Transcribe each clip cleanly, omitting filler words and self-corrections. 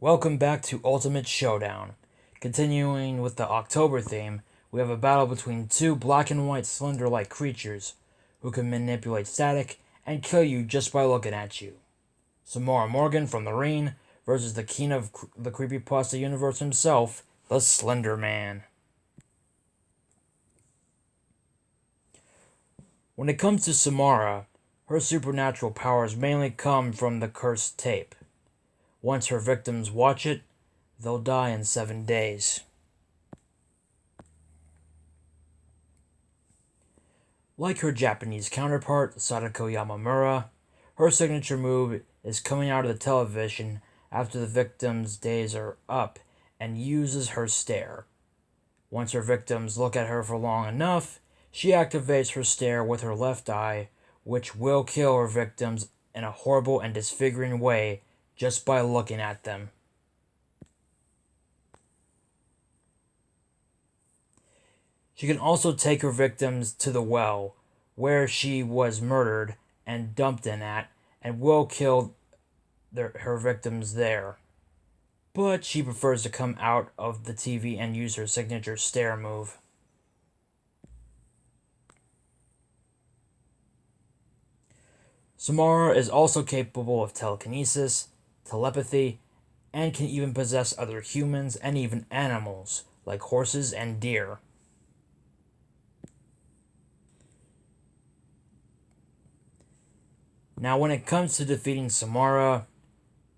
Welcome back to Ultimate Showdown. Continuing with the October theme, we have a battle between two black and white Slender-like creatures who can manipulate static and kill you just by looking at you. Samara Morgan from the Ring versus the king of the Creepypasta universe himself, the Slender Man. When it comes to Samara, her supernatural powers mainly come from the cursed tape. Once her victims watch it, they'll die in 7 days. Like her Japanese counterpart, Sadako Yamamura, her signature move is coming out of the television after the victim's days are up and uses her stare. Once her victims look at her for long enough, she activates her stare with her left eye, which will kill her victims in a horrible and disfiguring way just by looking at them. She can also take her victims to the well, where she was murdered and dumped in at, and will kill her victims there. But she prefers to come out of the TV and use her signature stare move. Samara is also capable of telekinesis, telepathy, and can even possess other humans and even animals, like horses and deer. Now, when it comes to defeating Samara,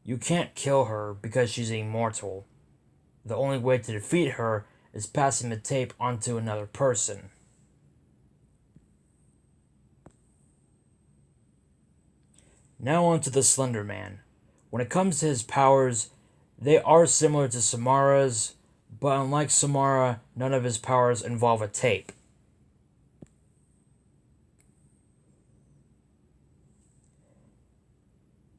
you can't kill her because she's immortal. The only way to defeat her is passing the tape onto another person. Now on to the Slender Man. When it comes to his powers, they are similar to Samara's, but unlike Samara, none of his powers involve a tape.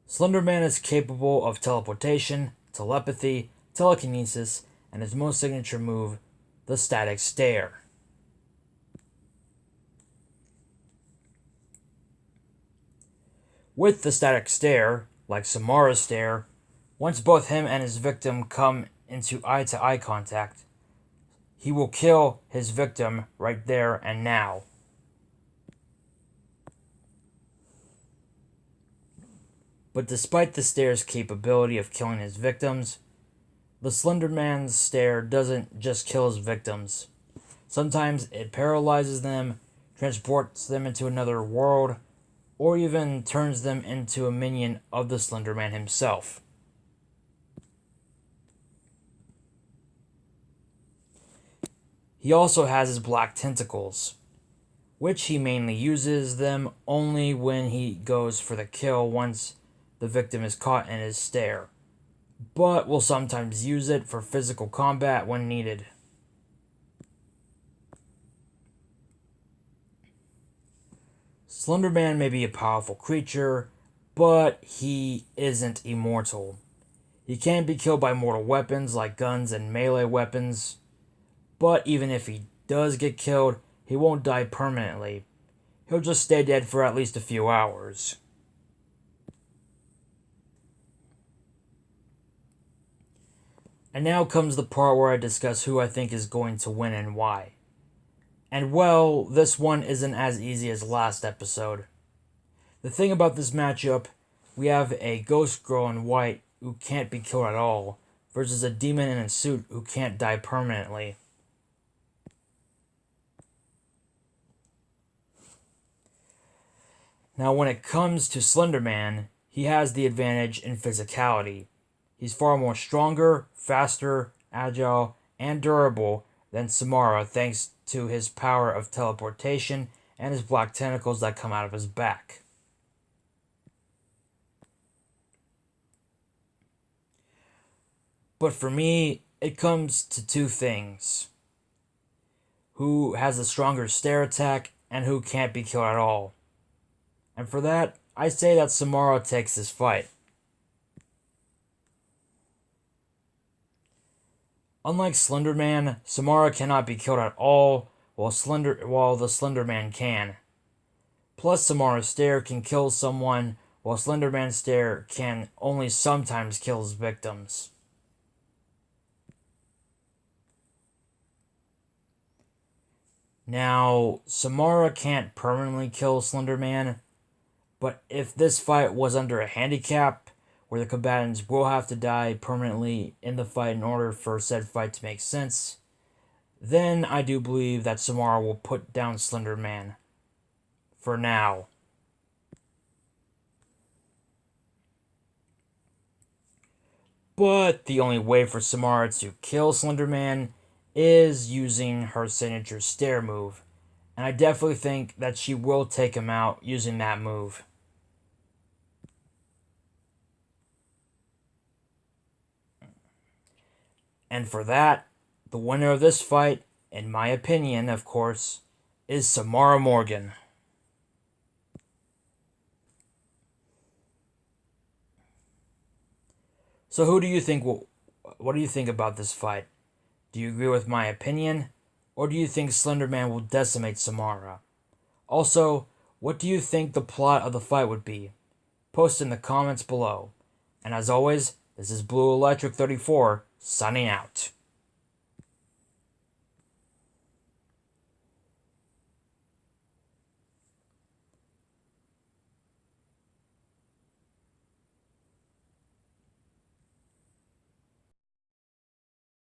Slender Man is capable of teleportation, telepathy, telekinesis, and his most signature move, the static stare. With the static stare, like Samara's stare, once both him and his victim come into eye-to-eye contact, he will kill his victim right there and now. But despite the stare's capability of killing his victims, the Slender Man's stare doesn't just kill his victims. Sometimes it paralyzes them, transports them into another world, or even turns them into a minion of the Slender Man himself. He also has his black tentacles, which he mainly uses them only when he goes for the kill once the victim is caught in his stare, but will sometimes use it for physical combat when needed. Slender Man may be a powerful creature, but he isn't immortal. He can be killed by mortal weapons like guns and melee weapons, but even if he does get killed, he won't die permanently. He'll just stay dead for at least a few hours. And now comes the part where I discuss who I think is going to win and why. And well, this one isn't as easy as last episode. The thing about this matchup, we have a ghost girl in white who can't be killed at all, versus a demon in a suit who can't die permanently. Now when it comes to Slender Man, he has the advantage in physicality. He's far more stronger, faster, agile, and durable than Samara thanks to his power of teleportation and his black tentacles that come out of his back. But for me, it comes to two things. Who has a stronger stare attack and who can't be killed at all. And for that, I say that Samara takes this fight. Unlike Slender Man, Samara cannot be killed at all, while the Slender Man can. Plus, Samara's stare can kill someone, while Slender Man's stare can only sometimes kill his victims. Now, Samara can't permanently kill Slender Man, but if this fight was under a handicap, where the combatants will have to die permanently in the fight in order for said fight to make sense, then I do believe that Samara will put down Slender Man. For now. But the only way for Samara to kill Slender Man is using her signature stare move. And I definitely think that she will take him out using that move. And for that, the winner of this fight, in my opinion, of course, is Samara Morgan. So who do you think will what do you think about this fight? Do you agree with my opinion? Or do you think Slenderman will decimate Samara? Also, what do you think the plot of the fight would be? Post in the comments below. And as always, this is Blue Electric 34 signing out.